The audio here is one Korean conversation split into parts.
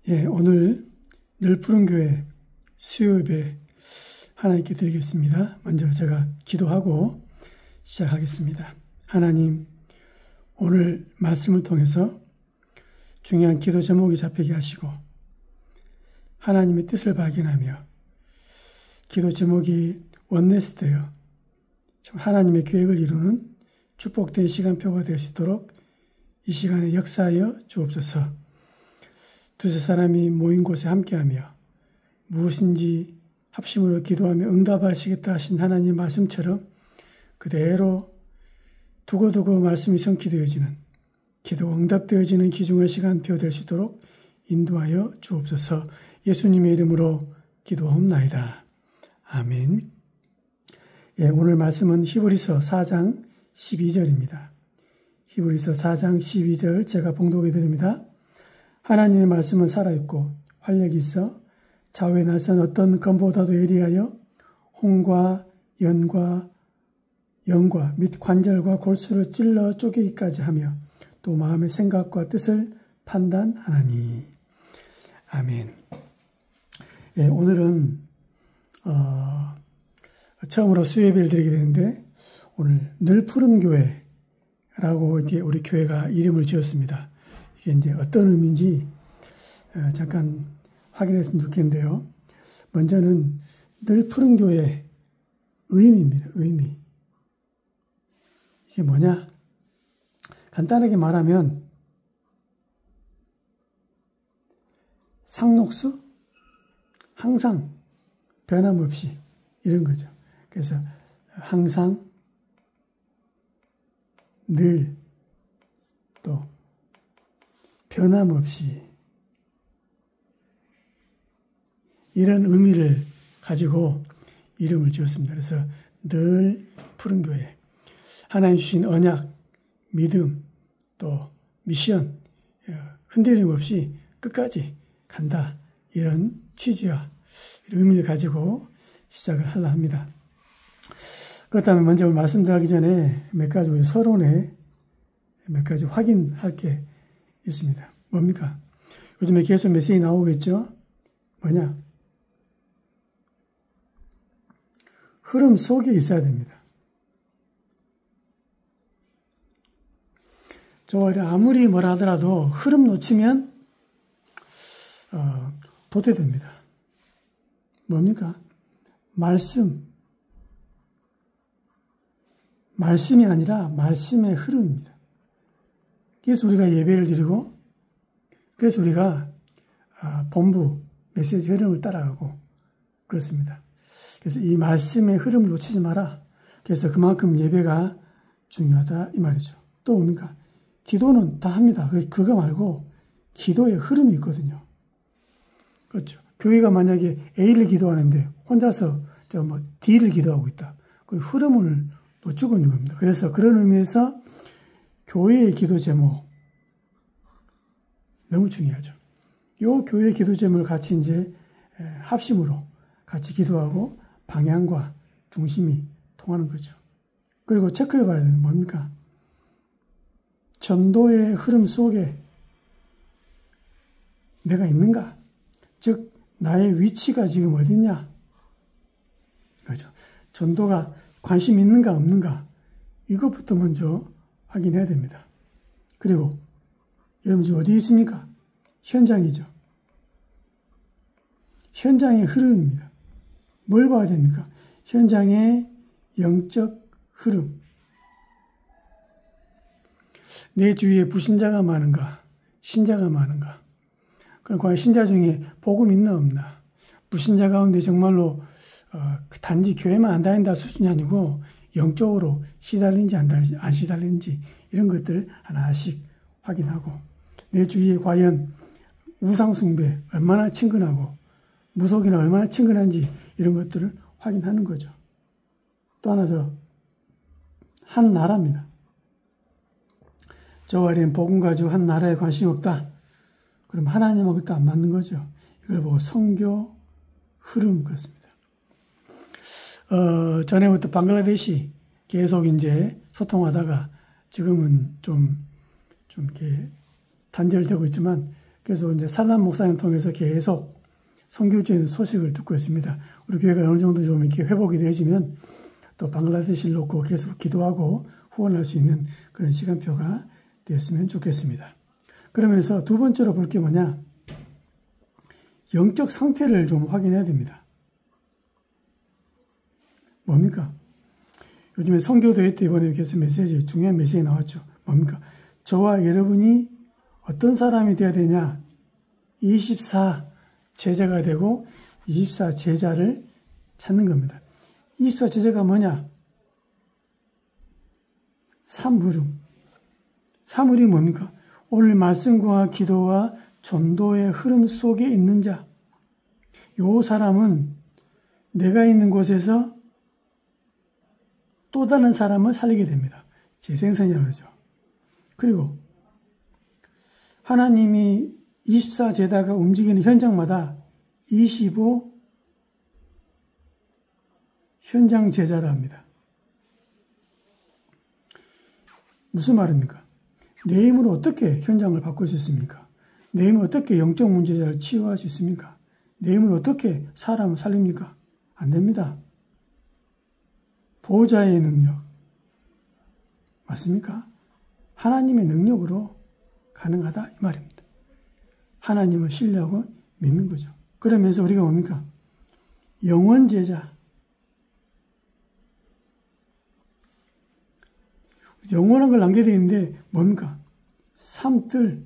예, 오늘 늘푸른교회 수요예배 하나님께 드리겠습니다. 먼저 제가 기도하고 시작하겠습니다. 하나님, 오늘 말씀을 통해서 중요한 기도 제목이 잡히게 하시고 하나님의 뜻을 발견하며 기도 제목이 원네스되어 하나님의 계획을 이루는 축복된 시간표가 될 수 있도록 이 시간에 역사하여 주옵소서. 두세 사람이 모인 곳에 함께하며 무엇인지 합심으로 기도하며 응답하시겠다 하신 하나님의 말씀처럼 그대로 두고두고 말씀이 성취되어지는 기도가 응답되어지는 귀중한 시간표 될 수 있도록 인도하여 주옵소서. 예수님의 이름으로 기도하옵나이다. 아멘. 예, 오늘 말씀은 히브리서 4장 12절입니다. 히브리서 4장 12절 제가 봉독해 드립니다. 하나님의 말씀은 살아있고 활력이 있어 좌우에 날선 어떤 검보다도 예리하여 혼과 영과 및 관절과 골수를 찔러 쪼개기까지 하며 또 마음의 생각과 뜻을 판단하나니. 아멘. 예, 오늘은 처음으로 수요예배를 드리게 되는데 오늘 늘푸른 교회라고 이렇게 우리 교회가 이름을 지었습니다. 이게 이제 어떤 의미인지 잠깐 확인했으면 좋겠는데요. 먼저는 늘푸른 교회의 의미입니다. 의미. 이게 뭐냐? 간단하게 말하면 상록수, 항상 변함없이 이런 거죠. 그래서 항상, 늘, 또 변함없이 이런 의미를 가지고 이름을 지었습니다. 그래서 늘 푸른 교회, 하나님 주신 언약, 믿음, 또 미션, 흔들림 없이 끝까지 간다. 이런 취지와 의미를 가지고 시작을 하려 합니다. 그렇다면 먼저 말씀드리기 전에 몇 가지 우리 서론에 몇 가지 확인할 게 있습니다. 뭡니까? 요즘에 계속 메시지 나오겠죠? 뭐냐? 흐름 속에 있어야 됩니다. 아무리 뭐라 하더라도 흐름 놓치면 도태됩니다. 뭡니까? 말씀이 아니라 말씀의 흐름입니다. 그래서 우리가 예배를 드리고 그래서 우리가 본부 메시지 흐름을 따라가고 그렇습니다. 그래서 이 말씀의 흐름을 놓치지 마라. 그래서 그만큼 예배가 중요하다 이 말이죠. 또 뭡니까? 기도는 다 합니다. 그거 말고 기도의 흐름이 있거든요. 그렇죠. 교회가 만약에 A를 기도하는데 혼자서 D를 기도하고 있다. 그 흐름을 놓치고 있는 겁니다. 그래서 그런 의미에서 교회의 기도 제목 너무 중요하죠. 요 교회의 기도 제목을 같이 이제 합심으로 같이 기도하고 방향과 중심이 통하는 거죠. 그리고 체크해 봐야 되는 뭡니까? 전도의 흐름 속에 내가 있는가? 즉 나의 위치가 지금 어디냐? 그렇죠. 전도가 관심 있는가 없는가? 이것부터 먼저 확인해야 됩니다. 그리고 여러분 지금 어디 있습니까? 현장이죠. 현장의 흐름입니다. 뭘 봐야 됩니까? 현장의 영적 흐름. 내 주위에 불신자가 많은가? 신자가 많은가? 그럼 과연 신자 중에 복음 있나 없나? 불신자 가운데 정말로 단지 교회만 안 다닌다 수준이 아니고 영적으로 시달리는지 안 시달리는지 이런 것들을 하나씩 확인하고 내 주위에 과연 우상숭배 얼마나 친근하고 무속이나 얼마나 친근한지 이런 것들을 확인하는 거죠. 또 하나 더, 한 나라입니다. 저와 이런 복음 가지고 한 나라에 관심이 없다. 그럼 하나님하고 또 안 맞는 거죠. 이걸 보고 선교 흐름 그렇습니다. 전에부터 방글라데시 계속 이제 소통하다가 지금은 좀 이렇게 단절되고 있지만 그래서 이제 산란 목사님 통해서 계속 선교지의 소식을 듣고 있습니다. 우리 교회가 어느 정도 좀 이렇게 회복이 되어지면 또 방글라데시를 놓고 계속 기도하고 후원할 수 있는 그런 시간표가 되었으면 좋겠습니다. 그러면서 두 번째로 볼 게 뭐냐? 영적 상태를 좀 확인해야 됩니다. 뭡니까? 요즘에 선교대회 때 이번에 계속 메시지, 중요한 메시지 나왔죠. 뭡니까? 저와 여러분이 어떤 사람이 되어야 되냐? 24 제자가 되고 24 제자를 찾는 겁니다. 24 제자가 뭐냐? 사물음. 사물이 뭡니까? 오늘 말씀과 기도와 전도의 흐름 속에 있는 자. 요 사람은 내가 있는 곳에서 또 다른 사람을 살리게 됩니다. 재생선이라고 그러죠. 그리고 하나님이 24 제자가 움직이는 현장마다 25 현장 제자라 합니다. 무슨 말입니까? 내 힘으로 어떻게 현장을 바꿀 수 있습니까? 내 힘으로 어떻게 영적 문제자를 치유할 수 있습니까? 내 힘으로 어떻게 사람을 살립니까? 안 됩니다. 보호자의 능력. 맞습니까? 하나님의 능력으로 가능하다 이 말입니다. 하나님을 신뢰하고 믿는 거죠. 그러면서 우리가 뭡니까? 영원 제자. 영원한 걸 남겨야 되는데 뭡니까? 삶들,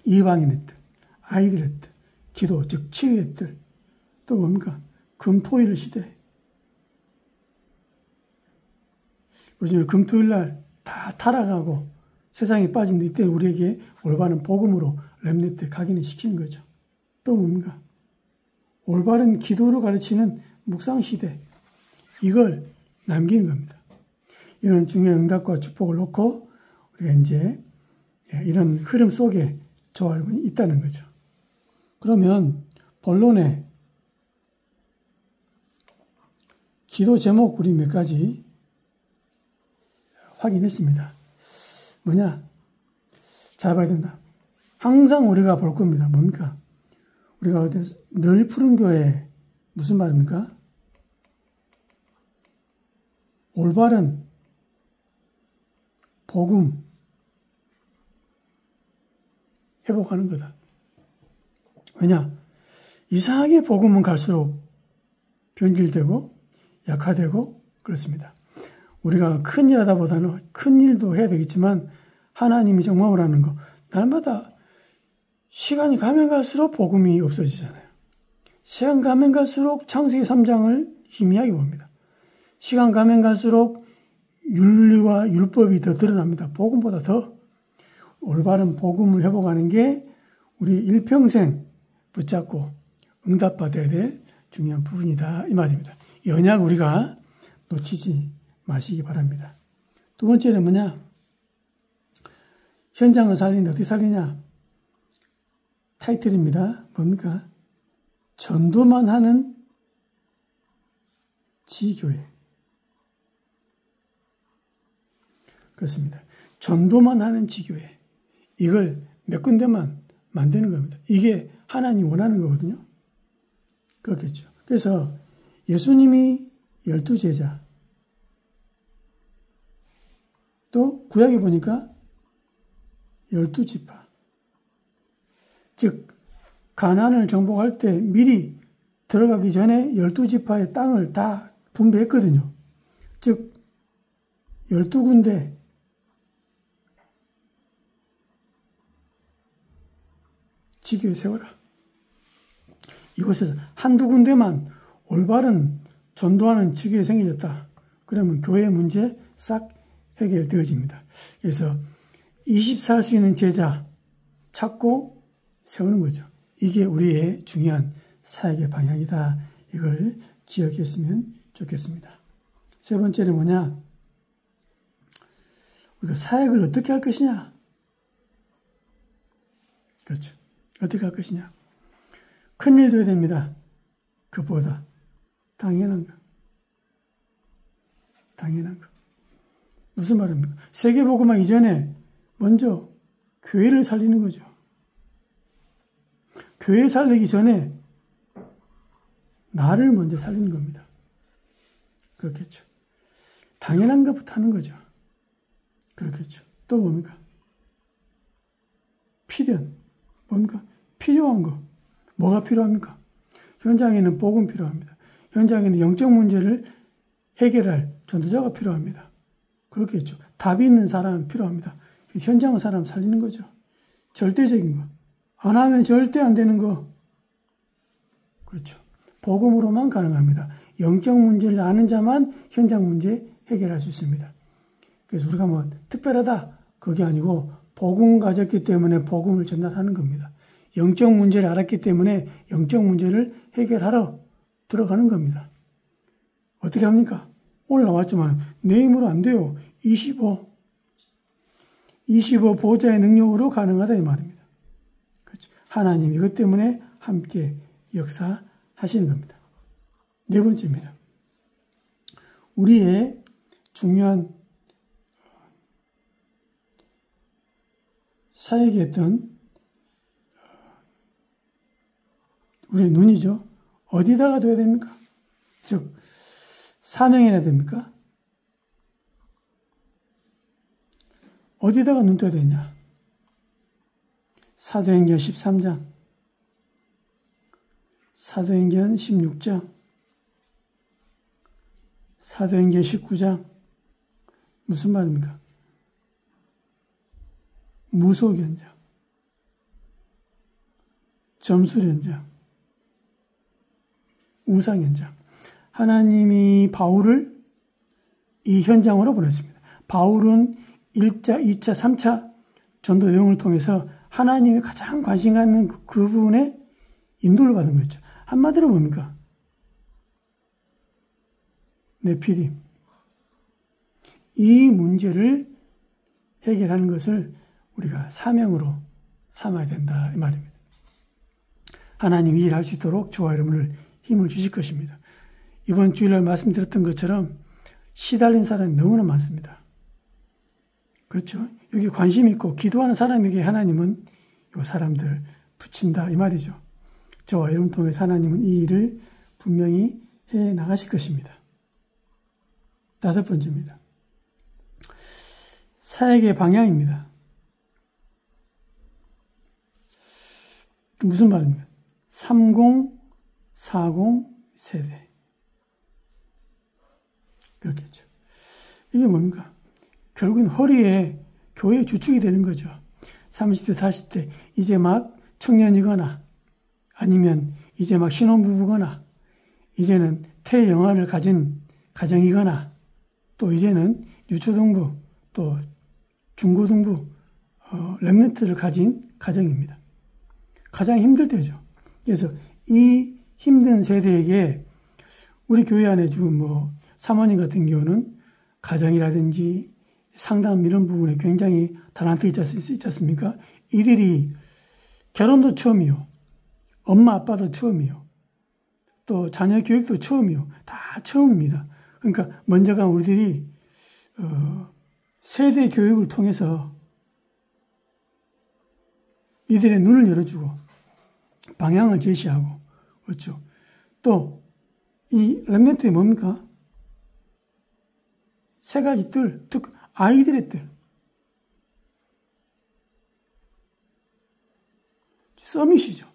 이방인의 뜻, 아이들의 뜻, 기도, 즉 치유의 뜻, 또 뭡니까? 금토일 시대. 요즘에 금토일 날 다 타락하고 세상에 빠진 이때 우리에게 올바른 복음으로 렘넌트 각인을 시키는 거죠. 또 뭡니까? 올바른 기도로 가르치는 묵상시대. 이걸 남기는 겁니다. 이런 중요한 응답과 축복을 놓고 우리가 이제 이런 흐름 속에 저와 여러분이 있다는 거죠. 그러면 본론에 기도 제목 우리 몇 가지 확인했습니다. 뭐냐? 잘 봐야 된다. 항상 우리가 볼 겁니다. 뭡니까? 우리가 늘 푸른 교회 무슨 말입니까? 올바른 복음 회복하는 거다. 왜냐? 이상하게 복음은 갈수록 변질되고 약화되고 그렇습니다. 우리가 큰일 하다 보다는 큰 일도 해야 되겠지만 하나님이 정말 하는 거 날마다 시간이 가면 갈수록 복음이 없어지잖아요. 시간 가면 갈수록 창세기 3장을 희미하게 봅니다. 시간 가면 갈수록 윤리와 율법이 더 드러납니다. 복음보다 더 올바른 복음을 회복하는 게 우리 일평생 붙잡고 응답받아야 될 중요한 부분이다 이 말입니다. 이 언약 우리가 놓치지 마시기 바랍니다. 두 번째는 뭐냐? 현장을 살리는데 어떻게 살리냐? 타이틀입니다. 뭡니까? 전도만 하는 지교회. 그렇습니다. 전도만 하는 지교회. 이걸 몇 군데만 만드는 겁니다. 이게 하나님이 원하는 거거든요. 그렇겠죠. 그래서 예수님이 12제자, 또 구약에 보니까 12지파. 즉 가나안을 정복할 때 미리 들어가기 전에 12지파의 땅을 다 분배했거든요. 즉 12군데 지교회 세워라. 이곳에서 한두 군데만 올바른 전도하는 지교회 생겨졌다. 그러면 교회 문제 싹 해결되어집니다. 그래서 24할 수 있는 제자 찾고 세우는 거죠. 이게 우리의 중요한 사역의 방향이다. 이걸 기억했으면 좋겠습니다. 세 번째는 뭐냐? 우리가 사역을 어떻게 할 것이냐? 그렇죠. 어떻게 할 것이냐? 큰일도 해야 됩니다. 그보다 당연한 거. 당연한 거. 무슨 말입니까? 세계복음화 이전에 먼저 교회를 살리는 거죠. 교회 살리기 전에 나를 먼저 살리는 겁니다. 그렇겠죠. 당연한 것부터 하는 거죠. 그렇겠죠. 또 뭡니까? 필연. 뭡니까? 필요한 거. 뭐가 필요합니까? 현장에는 복음 필요합니다. 현장에는 영적 문제를 해결할 전도자가 필요합니다. 그렇겠죠. 답이 있는 사람은 필요합니다. 현장의 사람 살리는 거죠. 절대적인 거. 안 하면 절대 안 되는 거. 그렇죠. 복음으로만 가능합니다. 영적 문제를 아는 자만 현장 문제 해결할 수 있습니다. 그래서 우리가 뭐 특별하다 그게 아니고 복음 가졌기 때문에 복음을 전달하는 겁니다. 영적 문제를 알았기 때문에 영적 문제를 해결하러 들어가는 겁니다. 어떻게 합니까? 오늘 나왔지만 내 힘으로 안 돼요. 25 보좌의 능력으로 가능하다 이 말입니다. 그렇죠. 하나님 이것 때문에 함께 역사하시는 겁니다. 네 번째입니다. 우리의 중요한 사역의 어떤 우리의 눈이죠. 어디다가 둬야 됩니까? 즉 사명해야 됩니까? 어디다가 눈 떠야 되냐? 사도행전 13장, 사도행전 16장, 사도행전 19장. 무슨 말입니까? 무속연장, 점술연장, 우상연장. 하나님이 바울을 이 현장으로 보냈습니다. 바울은 1차, 2차, 3차 전도 여행을 통해서 하나님이 가장 관심 갖는 그 부분에 인도를 받은 거였죠. 한마디로 뭡니까? 네피림. 이 문제를 해결하는 것을 우리가 사명으로 삼아야 된다 이 말입니다. 하나님이 일할 수 있도록 저와 여러분을 힘을 주실 것입니다. 이번 주일날 말씀드렸던 것처럼 시달린 사람이 너무나 많습니다. 그렇죠? 여기 관심 있고 기도하는 사람에게 하나님은 이 사람들 붙인다 이 말이죠. 저와 여러분 통해서 하나님은 이 일을 분명히 해 나가실 것입니다. 다섯 번째입니다. 사역의 방향입니다. 무슨 말입니까? 30, 40 세대. 그렇겠죠. 이게 뭡니까? 결국은 허리에 교회의 주축이 되는 거죠. 30대, 40대, 이제 막 청년이거나 아니면 이제 막 신혼부부거나 이제는 태영아를 가진 가정이거나 또 이제는 유초등부 또 중고등부 렘넌트를 가진 가정입니다. 가장 힘들 때죠. 그래서 이 힘든 세대에게 우리 교회 안에 지금 뭐 사모님 같은 경우는 가정이라든지 상담 이런 부분에 굉장히 달란트 있지 않습니까? 이들이 결혼도 처음이요. 엄마 아빠도 처음이요. 또 자녀 교육도 처음이요. 다 처음입니다. 그러니까 먼저가 우리들이 세대 교육을 통해서 이들의 눈을 열어주고 방향을 제시하고 그렇죠. 또 이 렘넌트이 뭡니까? 세 가지 뜰, 즉 아이들의 뜰. 서밋이죠.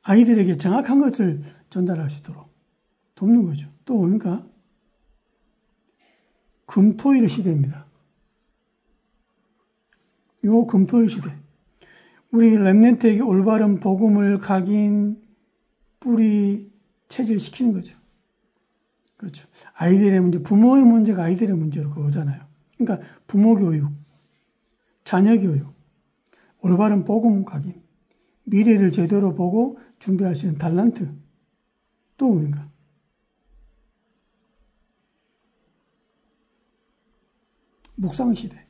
아이들에게 정확한 것을 전달할 수 있도록 돕는 거죠. 또 뭡니까? 금토일 시대입니다. 요 금토일 시대. 우리 렘넌트에게 올바른 복음을 각인, 뿌리, 체질시키는 거죠. 그렇죠. 아이들의 문제, 부모의 문제가 아이들의 문제로 오잖아요. 그러니까 부모 교육, 자녀 교육, 올바른 복음 각인, 미래를 제대로 보고 준비할 수 있는 달란트. 또 뭔가? 묵상 시대.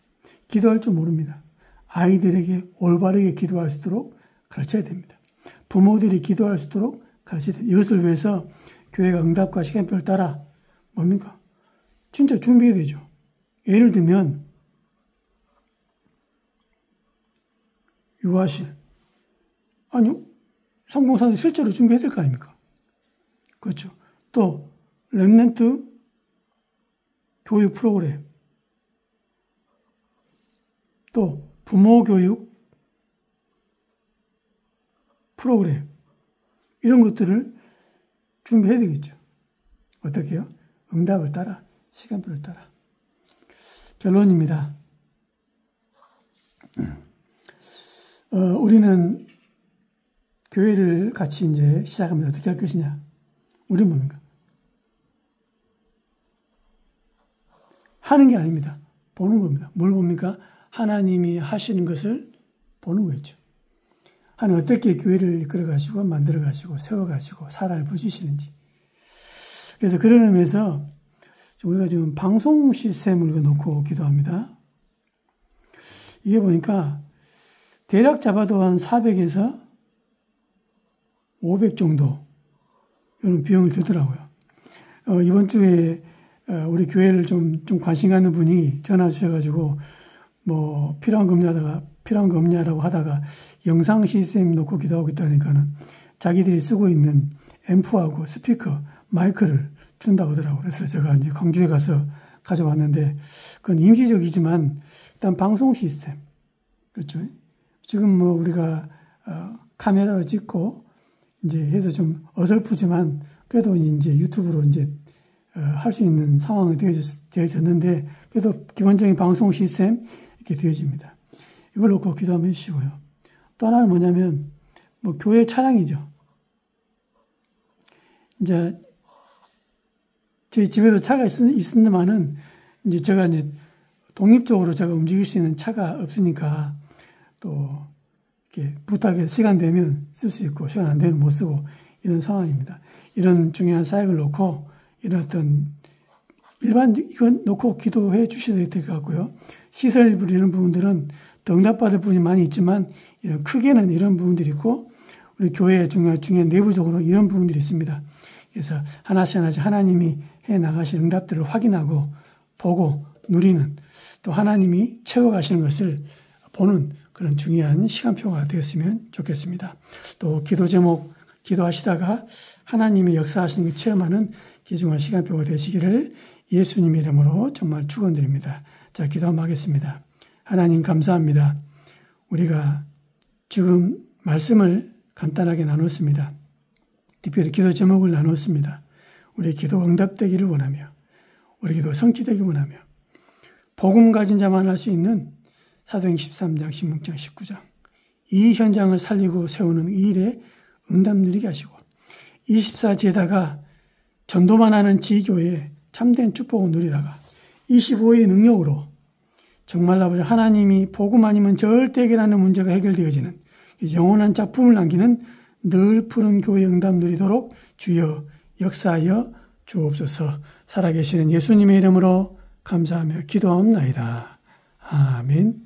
기도할 줄 모릅니다. 아이들에게 올바르게 기도할 수 있도록 가르쳐야 됩니다. 부모들이 기도할 수 있도록 가르쳐야 됩니다. 이것을 위해서 교회가 응답과 시간표를 따라 뭡니까? 진짜 준비해야 되죠. 예를 들면 유아실. 아니, 삼공사도 실제로 준비해야 될 거 아닙니까? 그렇죠. 또 렘넌트 교육 프로그램, 또 부모 교육 프로그램, 이런 것들을 준비해야 되겠죠. 어떻게 해요? 응답을 따라, 시간표를 따라. 결론입니다. 우리는 교회를 같이 이제 시작하면 어떻게 할 것이냐? 우리는 뭡니까? 하는 게 아닙니다. 보는 겁니다. 뭘 봅니까? 하나님이 하시는 것을 보는 거겠죠. 하나님 어떻게 교회를 이끌어가시고 만들어가시고 세워가시고 사랑을 부으시는지. 그래서 그런 의미에서 우리가 지금 방송 시스템을 놓고 기도합니다. 이게 보니까 대략 잡아도 한 400에서 500 정도 이런 비용을 들더라고요. 이번 주에 우리 교회를 좀 관심 갖는 분이 전화 주셔가지고 뭐 필요한 거 없냐라고 하다가 영상 시스템 놓고 기도하고 있다니까는 자기들이 쓰고 있는 앰프하고 스피커, 마이크를 준다고 하더라고요. 그래서 제가 이제 광주에 가서 가져왔는데 그건 임시적이지만 일단 방송 시스템. 그렇죠. 지금 뭐 우리가 카메라로 찍고 이제 해서 좀 어설프지만 그래도 이제 유튜브로 이제 할 수 있는 상황이 되어졌는데 그래도 기본적인 방송 시스템 이렇게 되어집니다. 이걸 놓고 기도 한번 해주시고요. 또 하나는 뭐냐면 뭐 교회 차량이죠. 이제 저희 집에도 차가 있었는데만은 이제 제가 이제 독립적으로 제가 움직일 수 있는 차가 없으니까 또 이렇게 부탁해서 시간 되면 쓸 수 있고 시간 안 되면 못 쓰고 이런 상황입니다. 이런 중요한 사역을 놓고 이런 어떤 이건 놓고 기도해 주셔야 될 것 같고요. 시설 이런 부분들은 더 응답받을 부분이 많이 있지만 이런 크게는 이런 부분들이 있고 우리 교회 중에 내부적으로 이런 부분들이 있습니다. 그래서 하나씩 하나님이 해 나가신 응답들을 확인하고 보고 누리는 또 하나님이 채워가시는 것을 보는 그런 중요한 시간표가 되었으면 좋겠습니다. 또 기도 제목 기도하시다가 하나님이 역사하시는 걸 체험하는 귀중한 시간표가 되시기를 예수님의 이름으로 정말 축원드립니다. 자, 기도 한번 하겠습니다. 하나님 감사합니다. 우리가 지금 말씀을 간단하게 나눴습니다. 특별히 기도 제목을 나눴습니다. 우리 기도 응답되기를 원하며 우리 기도 성취되기 원하며 복음 가진 자만 할 수 있는 사도행 13장, 16장, 19장 이 현장을 살리고 세우는 이 일에 응답 누리게 하시고 24제다가 전도만 하는 지교회에 참된 축복을 누리다가 25의 능력으로 정말 아버지 하나님이 복음 아니면 절대 해결하는 문제가 해결되어지는 영원한 작품을 남기는 늘 푸른 교회 응답 누리도록 주여 역사하여 주옵소서. 살아계시는 예수님의 이름으로 감사하며 기도하옵나이다. 아멘.